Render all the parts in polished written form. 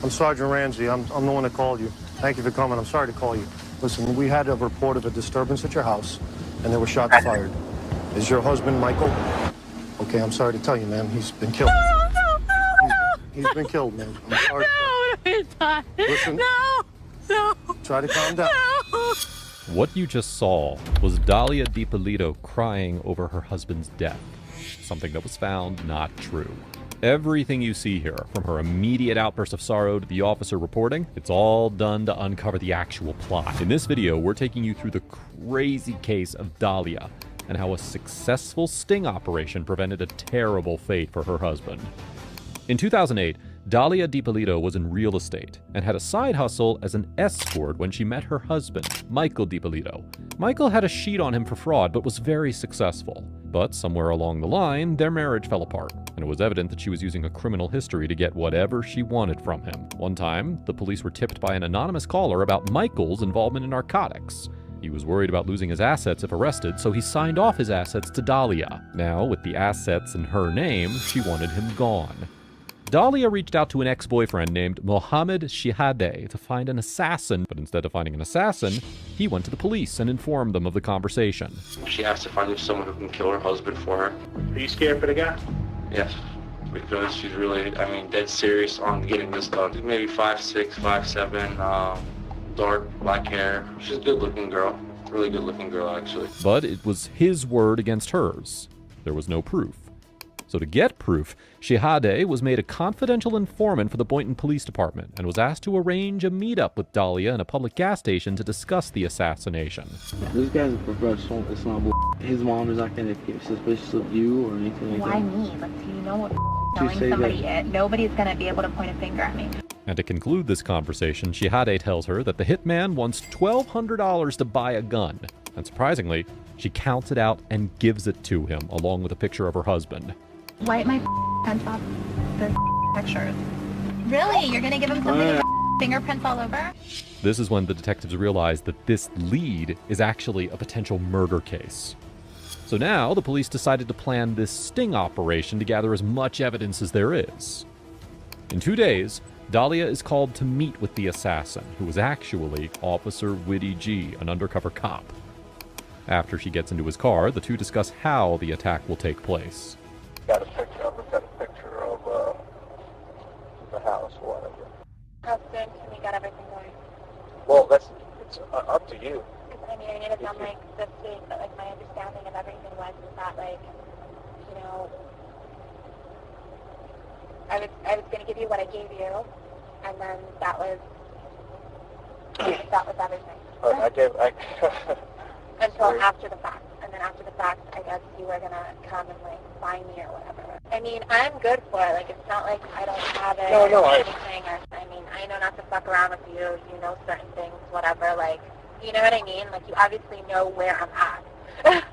I'm Sergeant Ramsey. I'm the one that called you. Thank you for coming. I'm sorry to call you. Listen, we had a report of a disturbance at your house, and there were shots fired. Is your husband Michael? Okay, I'm sorry to tell you, man. He's been killed. He's been killed, man. I'm sorry. No, he's not. Listen. No. Try to calm down. No. What you just saw was Dalia DiPolito crying over her husband's death. Something that was found not true. Everything you see here, from her immediate outburst of sorrow to the officer reporting, it's all done to uncover the actual plot. In this video, we're taking you through the crazy case of Dalia and how a successful sting operation prevented a terrible fate for her husband. In 2008, Dalia DiPolito was in real estate and had a side hustle as an escort when she met her husband, Michael DiPolito. Michael had a sheet on him for fraud but was very successful. But somewhere along the line, their marriage fell apart, and it was evident that she was using a criminal history to get whatever she wanted from him. One time, the police were tipped by an anonymous caller about Michael's involvement in narcotics. He was worried about losing his assets if arrested, so he signed off his assets to Dalia. Now, with the assets in her name, she wanted him gone. Dalia reached out to an ex-boyfriend named Mohammed Shihadeh to find an assassin, but instead of finding an assassin, he went to the police and informed them of the conversation. She asked if I knew someone who can kill her husband for her. Are you scared for the guy? Yes, because she's really, dead serious on getting this done. She's maybe 5'6", 5'7", dark black hair. She's a good-looking girl. Really good-looking girl, actually. But it was his word against hers. There was no proof. So to get proof, Shihadeh was made a confidential informant for the Boynton Police Department and was asked to arrange a meetup with Dalia in a public gas station to discuss the assassination. This guy's a professional. It's not his mom is not going to get suspicious of you or anything like Why that. me? Like, do you know what telling somebody nobody's going to be able to point a finger at me. And to conclude this conversation, Shihadeh tells her that the hitman wants $1,200 to buy a gun. And surprisingly, she counts it out and gives it to him, along with a picture of her husband. Wipe my pants off the pictures. Really? You're gonna give him something with fingerprints all over? This is when the detectives realize that this lead is actually a potential murder case. So now the police decided to plan this sting operation to gather as much evidence as there is. In 2 days, Dalia is called to meet with the assassin, who was actually Officer Whitty G, an undercover cop. After she gets into his car, the two discuss how the attack will take place. Got a picture of the house or whatever. How soon can we get everything going? Well, it's up to you. I mean, I need it done this week, but my understanding of everything was that I was going to give you what I gave you, and then that was everything. Until after the fact. And then after the fact, I guess you were going to come and, find me or whatever. I mean, I'm good for it. It's not like I don't have it or anything. I know not to fuck around with you. You know certain things, whatever. You know what I mean? You obviously know where I'm at.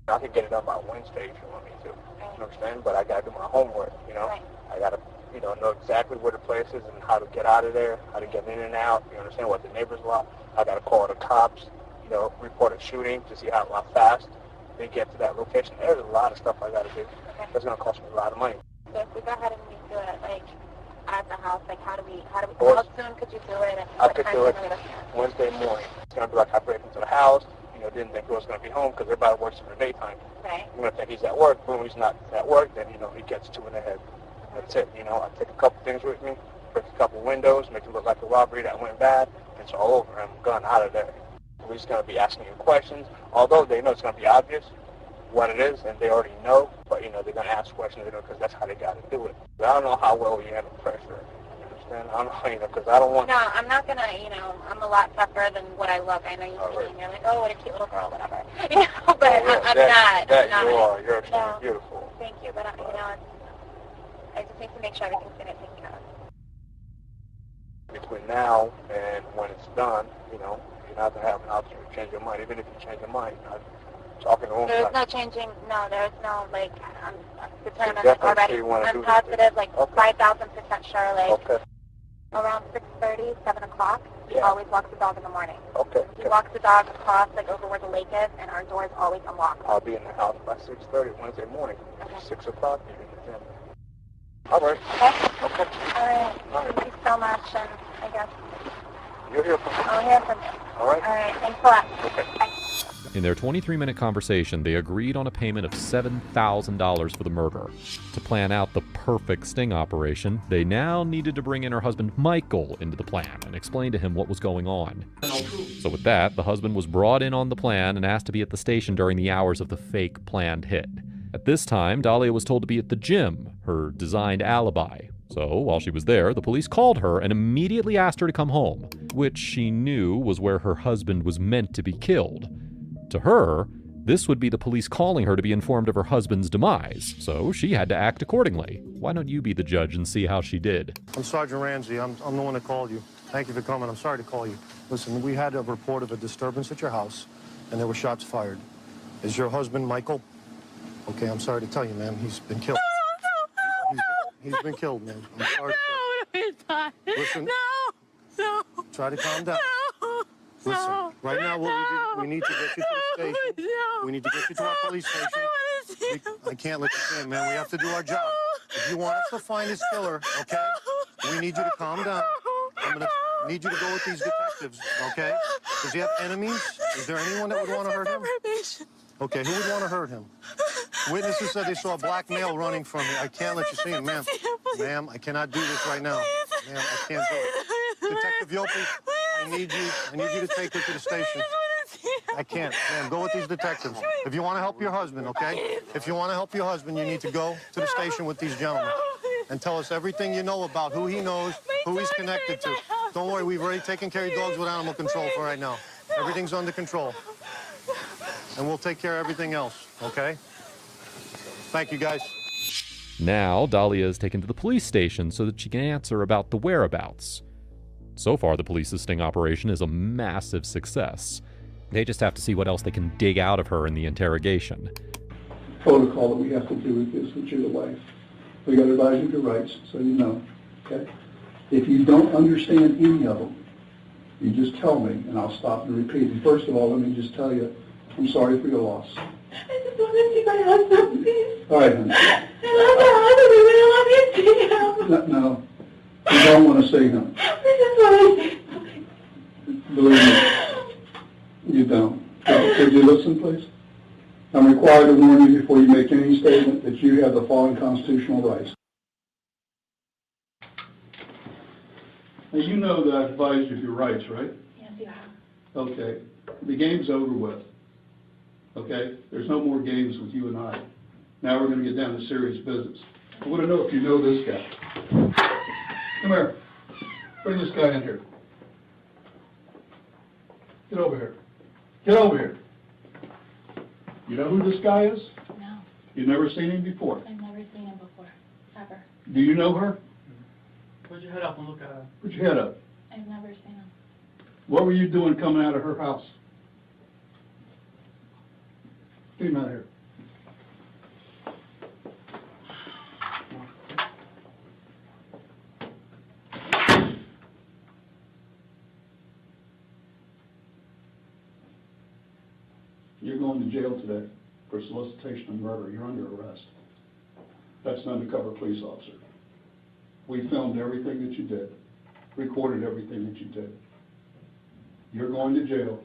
I could get it done by Wednesday if you want me to. You understand? But I got to do my homework, Right. I got to, know exactly where the place is and how to get out of there, how to get in and out. You understand what the neighbors want? I got to call the cops. Report a shooting to see how fast they get to that location. There's a lot of stuff I got to do. Okay. That's going to cost me a lot of money. So if we go ahead and we do it, at the house, how Well, soon could you do it? And I could do it Wednesday morning. It's going to be like I break into the house, didn't think he was going to be home because everybody works in the daytime. Right. I'm going to think he's at work. Boom, he's not at work, then, he gets two in the head. That's it. I take a couple things with me, break a couple windows, make it look like a robbery that went bad, and it's all over. I'm gone out of there. We're just going to be asking you questions, although they know it's going to be obvious what it is, and they already know, but, they're going to ask questions, because that's how they got to do it. But I don't know how well you handle pressure. You understand? I don't know, because I don't want... No, I'm not going to, I'm a lot tougher than what I look. I know you see me, and you're like, oh, what a cute little girl, whatever. But I'm not. You are. You're extremely beautiful. Thank you, but, I just need to make sure everything's going to take care of. Between now and when it's done, you're not going to have an option to change your mind. Even if you change your mind, you're not talking to them. There's no changing, there's no, I'm determined already. I'm positive, 5,000% sure, okay. Around 6:30, 7 o'clock, he always walks the dog in the morning. Okay. He walks the dog across, over where the lake is, and our door is always unlocked. I'll be in the house by 6:30 Wednesday morning. Okay. 6 o'clock, you're in the gym. All right. Okay? Okay. All right. Thank you so much, and I guess You'll hear from me. I'll hear from you. All right. All right. Thanks a lot. Okay. In their 23-minute conversation, they agreed on a payment of $7,000 for the murder. To plan out the perfect sting operation, they now needed to bring in her husband Michael into the plan and explain to him what was going on. So with that, the husband was brought in on the plan and asked to be at the station during the hours of the fake planned hit. At this time, Dahlia was told to be at the gym, her designed alibi. So while she was there, the police called her and immediately asked her to come home, which she knew was where her husband was meant to be killed. To her, this would be the police calling her to be informed of her husband's demise, so she had to act accordingly. Why don't you be the judge and see how she did? I'm Sergeant Ramsey. I'm the one that called you. Thank you for coming. I'm sorry to call you. Listen, we had a report of a disturbance at your house, and there were shots fired. Is your husband Michael? Okay, I'm sorry to tell you, ma'am. He's been killed. He's been killed, man. I'm sorry. No, he's not. Listen. No. Try to calm down. No. Listen, No. right now we need to get you to the station. No. We need to get you to our police station. I want to see him. I can't let you say it, man. We have to do our job. If you want us to find his killer, okay, we need you to calm down. I'm going to need you to go with these detectives, okay? Does he have enemies? Is there anyone that would want to hurt him? Okay, who would want to hurt him? Witnesses said they saw a black male running from me. I can't let you see him, ma'am. Ma'am, I cannot do this right now. Ma'am, I can't do it. Detective Yopi, I need you to take her to the station. I can't. Ma'am, go with these detectives. If you want to help your husband, okay? If you want to help your husband, you need to go to the station with these gentlemen and tell us everything you know about who he knows, who he's connected to. Don't worry, we've already taken care of dogs with animal control for right now. Everything's under control. And we'll take care of everything else, okay? Thank you, guys. Now, Dahlia is taken to the police station so that she can answer about the whereabouts. So far, the police's sting operation is a massive success. They just have to see what else they can dig out of her in the interrogation. Protocol that we have to do with this, with your wife. We got to advise you of your rights, so you know, okay? If you don't understand any of them, you just tell me, and I'll stop and repeat. And first of all, let me just tell you, I'm sorry for your loss. I just want to see my husband, please. All right, honey. I love my husband. I want to see him. No, you don't want to see him. I just want to see him. Believe me, you don't. Could you listen, please? I'm required to warn you before you make any statement that you have the following constitutional rights. Now, you know that I advised you of your rights, right? Yes, you have. Okay. The game's over with. Okay? There's no more games with you and I. Now we're going to get down to serious business. I want to know if you know this guy. Come here. Bring this guy in here. Get over here. Get over here. You know who this guy is? No, You've never seen him before. I've never seen him before, ever. Do you know her? Put your head up and look at her. Put your head up. I've never seen him. What were you doing coming out of her house? Get him out of here. You're going to jail today for solicitation of murder. You're under arrest. That's an undercover police officer. We filmed everything that you did, recorded everything that you did. You're going to jail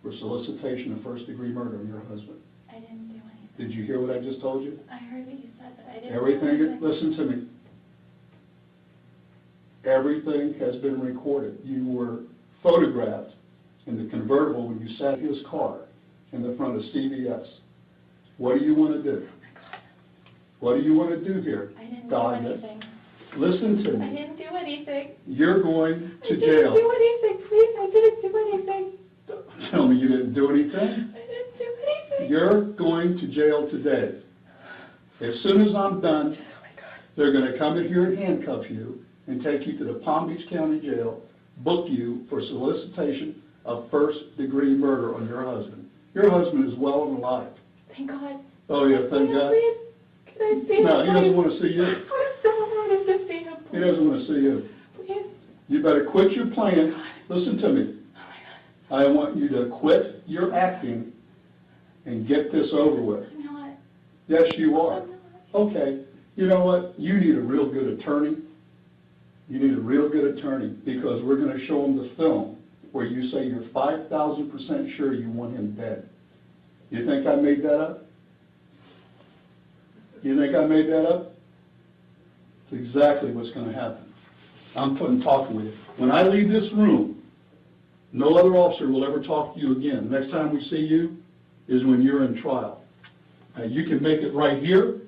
for solicitation of first-degree murder of your husband. I didn't do anything. Did you hear what I just told you? I heard what you said, but I didn't do Everything, anything. listen to me. Everything has been recorded. You were photographed in the convertible when you sat in his car in the front of CVS. What do you want to do? What do you want to do here? I didn't do Dahlia? anything. Listen to I me. didn't do anything. You're going I to didn't jail. do anything, please. I didn't do anything. Tell me you didn't do anything. I didn't do anything. You're going to jail today. As soon as I'm done, they're going to come in here and handcuff you and take you to the Palm Beach County Jail, book you for solicitation of first-degree murder on your husband. Your husband is well and alive. Thank God. Oh, yeah, thank God. Please, can I see him? No, he doesn't want to see you. I so wanted to see him. He doesn't want to see you. Please. You better quit your playing. Listen to me. Oh my God. I want you to quit your acting and get this over with. I'm not. Yes, you are. I'm not. Okay. You know what? You need a real good attorney. You need a real good attorney because we're going to show them the film where you say you're 5,000% sure you want him dead. You think I made that up? You think I made that up? It's exactly what's going to happen. I'm talking with you. When I leave this room, no other officer will ever talk to you again. The next time we see you is when you're in trial. Now, you can make it right here,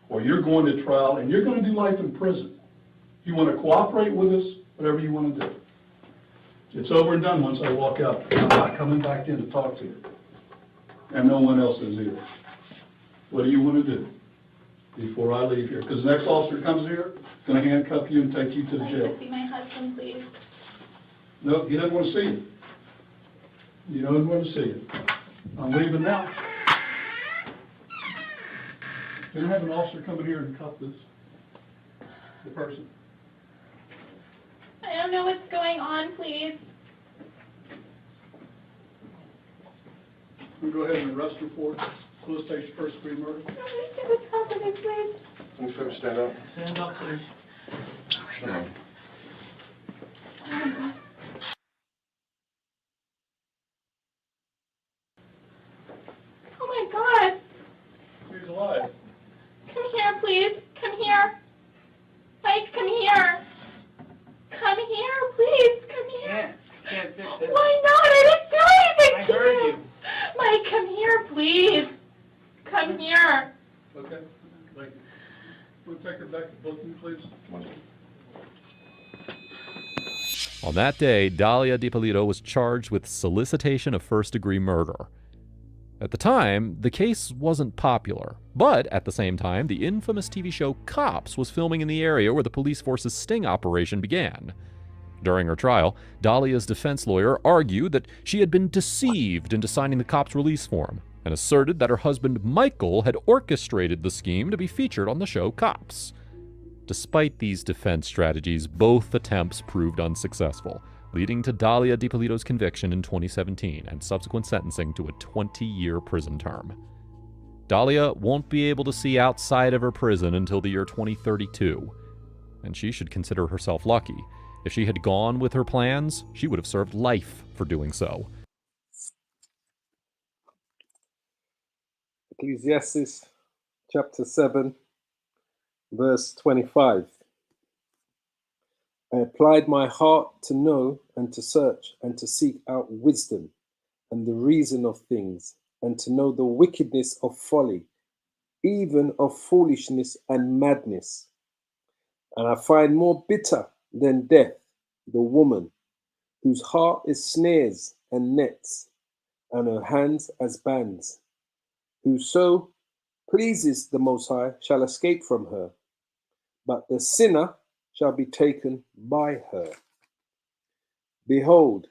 or you're going to trial, and you're going to do life in prison. If you want to cooperate with us, whatever you want to do. It's over and done once I walk out. I'm not coming back in to talk to you. And no one else is either. What do you want to do before I leave here? Because the next officer comes here, going to handcuff you and take you to the jail. I'd like to see my husband, please. No, he doesn't want to see you. He doesn't want to see you. I'm leaving now. Can I have an officer come in here and cuff the person? I don't know what's going on, please. I'm going to go ahead and arrest her for solicitation of first degree murder. I want to see what's happening, please. Can you folks stand up? Stand up, please. Sure. Oh my God. He's alive. Come here, please. Come here. Mike, come here. Come here, please. Come here. Can't fix it. Why not? I didn't do anything I to heard you. you. Mike, come here, please. Come here. Okay, thank you. We'll take her back to booking, please. On that day, Dalia DiPolito was charged with solicitation of first-degree murder. At the time, the case wasn't popular, but at the same time, the infamous TV show Cops was filming in the area where the police force's sting operation began. During her trial, Dalia's defense lawyer argued that she had been deceived into signing the cops' release form, and asserted that her husband Michael had orchestrated the scheme to be featured on the show Cops. Despite these defense strategies, both attempts proved unsuccessful, leading to Dalia DiPolito's conviction in 2017 and subsequent sentencing to a 20-year prison term. Dalia won't be able to see outside of her prison until the year 2032, and she should consider herself lucky. If she had gone with her plans, she would have served life for doing so. Ecclesiastes chapter 7, verse 25. I applied my heart to know and to search and to seek out wisdom and the reason of things, and to know the wickedness of folly, even of foolishness and madness. And I find more bitter than death the woman whose heart is snares and nets, and her hands as bands. Whoso pleases the Most High shall escape from her, but the sinner shall be taken by her. Behold,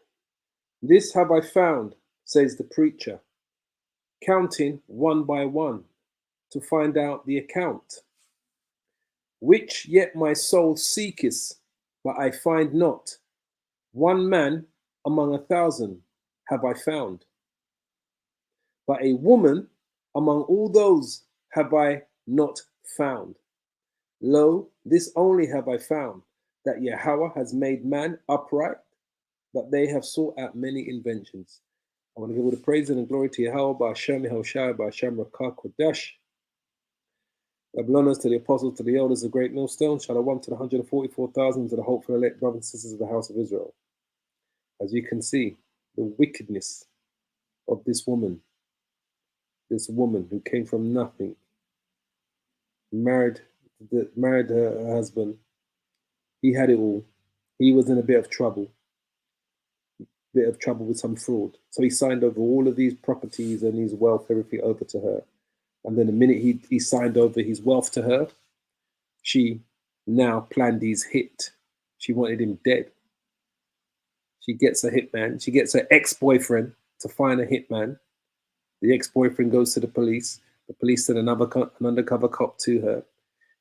this have I found, says the preacher, counting one by one to find out the account. Which yet my soul seeketh, but I find not. One man among 1,000 have I found. But a woman among all those have I not found. Lo, this only have I found, that Yahweh has made man upright, but they have sought out many inventions. I want to give all the praise and the glory to Yahweh, Ba'ashem Yehoshua, Ba'ashem Rakah Kodesh. Honors to the apostles, to the elders, the great millstone. Shalom to the 144,000, to the hopeful elect brothers and sisters of the house of Israel. As you can see, the wickedness of this woman who came from nothing, married her husband. He had it all. He was in a bit of trouble with some fraud. So he signed over all of these properties and his wealth, everything over to her. And then the minute he signed over his wealth to her, she now planned his hit. She wanted him dead. She gets a hitman. She gets her ex-boyfriend to find a hitman. The ex-boyfriend goes to the police. The police send an undercover cop to her.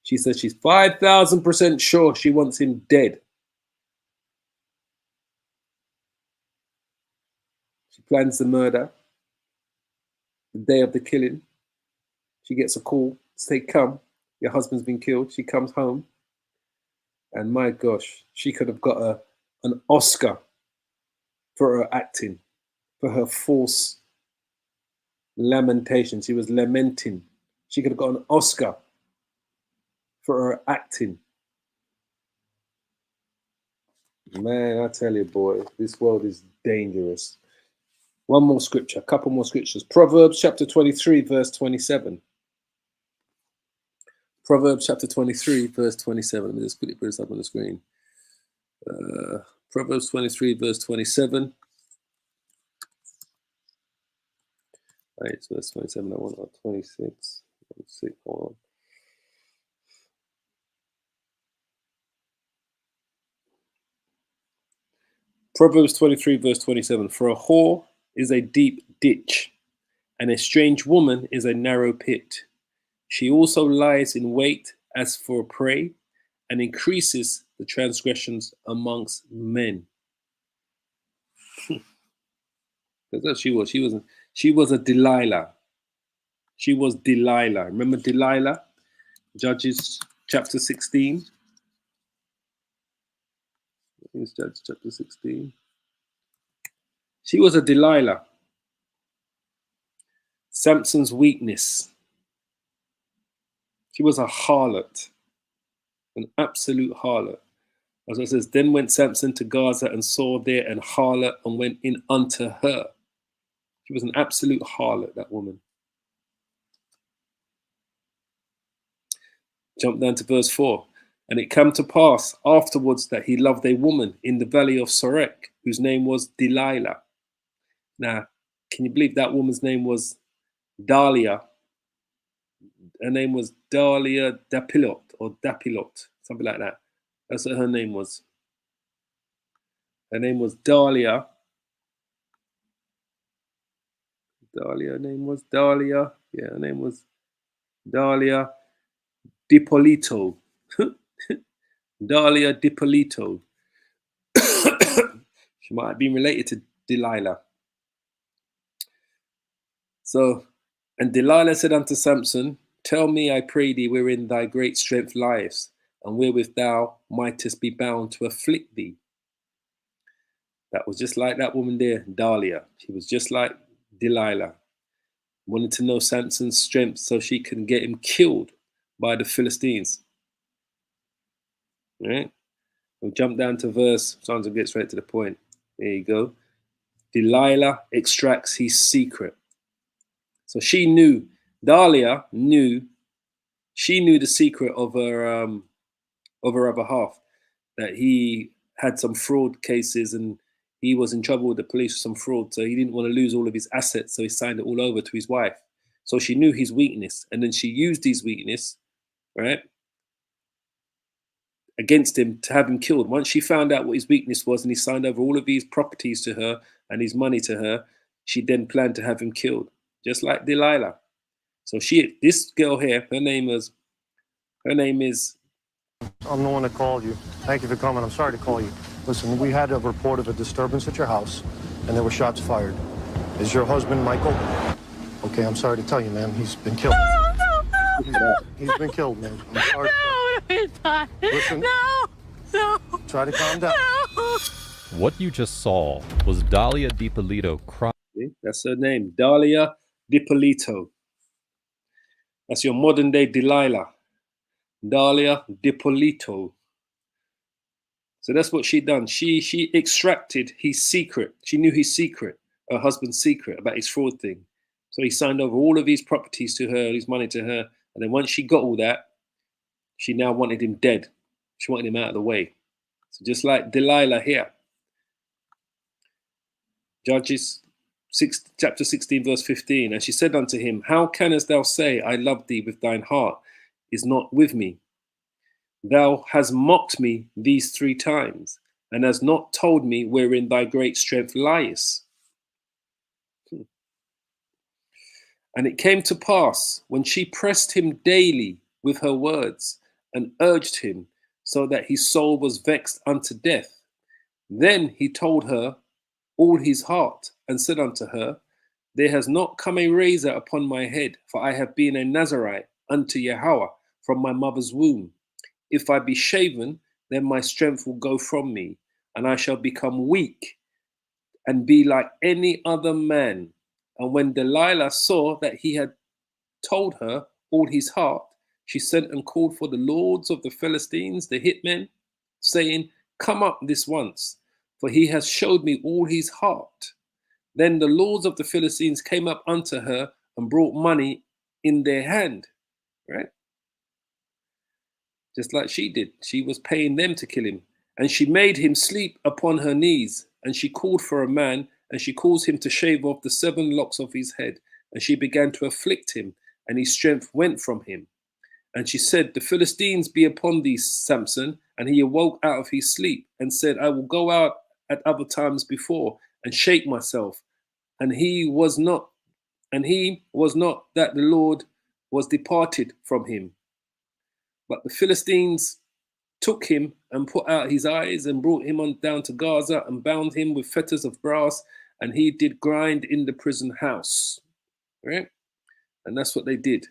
She says she's 5,000% sure she wants him dead. She plans the murder. The day of the killing, she gets a call. Say, come, your husband's been killed. She comes home, and my gosh, she could have got an Oscar for her acting, for her false lamentation. She was lamenting. She could have got an Oscar for her acting. Man, I tell you, boy, this world is dangerous. One more scripture, a couple more scriptures. Proverbs chapter 23, verse 27. Proverbs chapter 23, verse 27. Let me just quickly put this up on the screen. Proverbs 23, verse 27. Right, it's verse 27. I want 26. 26. Hold on. Proverbs 23, verse 27. For a whore is a deep ditch, and a strange woman is a narrow pit. She also lies in wait as for prey, and increases the transgressions amongst men. That's what she was. She was a Delilah. She was Delilah. Remember Delilah? Judges chapter 16. I think it's Judges chapter 16. She was a Delilah. Samson's weakness. She was a harlot, an absolute harlot. As it says, then went Samson to Gaza and saw there an harlot and went in unto her. She was an absolute harlot, that woman. Jump down to verse 4. And it came to pass afterwards that he loved a woman in the valley of Sorek, whose name was Delilah. Now, can you believe that woman's name was Dahlia? Her name was Dahlia Dapilot or Dapilot, something like that. That's what her name was. Her name was Dahlia. Her name was Dahlia. Yeah, her name was Dahlia Dipolito. Dahlia Dipolito. She might have been related to Delilah. So, and Delilah said unto Samson, tell me, I pray thee, wherein thy great strength lies, and wherewith thou mightest be bound to afflict thee. That was just like that woman there, Dahlia. She was just like Delilah. Wanted to know Samson's strength so she can get him killed by the Philistines. All right? We'll jump down to verse, trying to get straight to the point. There you go. Delilah extracts his secret. So she knew, Dahlia knew, she knew the secret of her other half, that he had some fraud cases and he was in trouble with the police for some fraud. So he didn't want to lose all of his assets. So he signed it all over to his wife. So she knew his weakness. And then she used his weakness, right, against him to have him killed. Once she found out what his weakness was and he signed over all of his properties to her and his money to her, she then planned to have him killed, just like Delilah. So this girl here, her name is. I'm the one that called you. Thank you for coming. I'm sorry to call you. Listen, we had a report of a disturbance at your house, and there were shots fired. Is your husband Michael? Okay, I'm sorry to tell you, man. He's been killed. He's been killed, man. I'm sorry. No, he's not. Listen. No. Try to calm down. No. What you just saw was Dahlia Dipolito crying. That's her name, Dahlia Dipolito. That's your modern day Delilah. Dahlia Dipolito. So that's what she done. She extracted his secret. She knew his secret, her husband's secret about his fraud thing. So he signed over all of his properties to her, his money to her. And then once she got all that, she now wanted him dead. She wanted him out of the way. So just like Delilah here. Judges chapter 16, verse 15. And she said unto him, how canst thou say, I love thee with thine heart is not with me? Thou hast mocked me these 3 times, and hast not told me wherein thy great strength lies. And it came to pass, when she pressed him daily with her words, and urged him, so that his soul was vexed unto death, then he told her all his heart, and said unto her, there has not come a razor upon my head, for I have been a Nazarite unto Yahweh from my mother's womb. If I be shaven, then my strength will go from me, and I shall become weak and be like any other man. And when Delilah saw that he had told her all his heart, she sent and called for the lords of the Philistines, the hitmen, saying, "Come up this once, for he has showed me all his heart." Then the lords of the Philistines came up unto her and brought money in their hand, right? Just like she did. She was paying them to kill him. And she made him sleep upon her knees, and she called for a man, and she caused him to shave off the 7 locks of his head. And she began to afflict him, and his strength went from him. And she said, "The Philistines be upon thee, Samson." And he awoke out of his sleep and said, "I will go out at other times before and shake myself." And he was not that the Lord was departed from him. But the Philistines took him and put out his eyes and brought him on down to Gaza and bound him with fetters of brass, and he did grind in the prison house. Right? And that's what they did.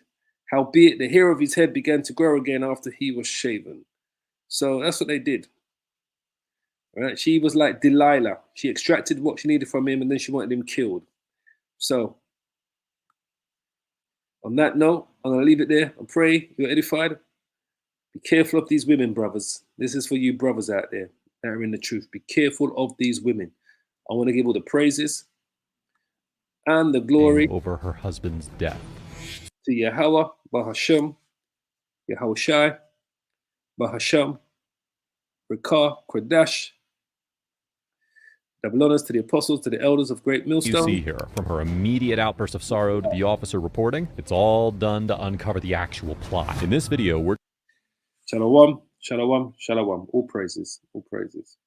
Howbeit the hair of his head began to grow again after he was shaven. So that's what they did. Right? She was like Delilah. She extracted what she needed from him, and then she wanted him killed. So on that note, I'm going to leave it there and pray you're edified. Be careful of these women, brothers. This is for you brothers out there that are in the truth. Be careful of these women. I want to give all the praises and the glory over her husband's death to Yahweh, Bahasham, Yahweh Shai, Bahasham, Rekah, Kodash. Double honors to the apostles, to the elders of Great Millstone. You see here, from her immediate outburst of sorrow to the officer reporting, it's all done to uncover the actual plot. In this video, we're Shalom, shalom, shalom. All praises, all praises.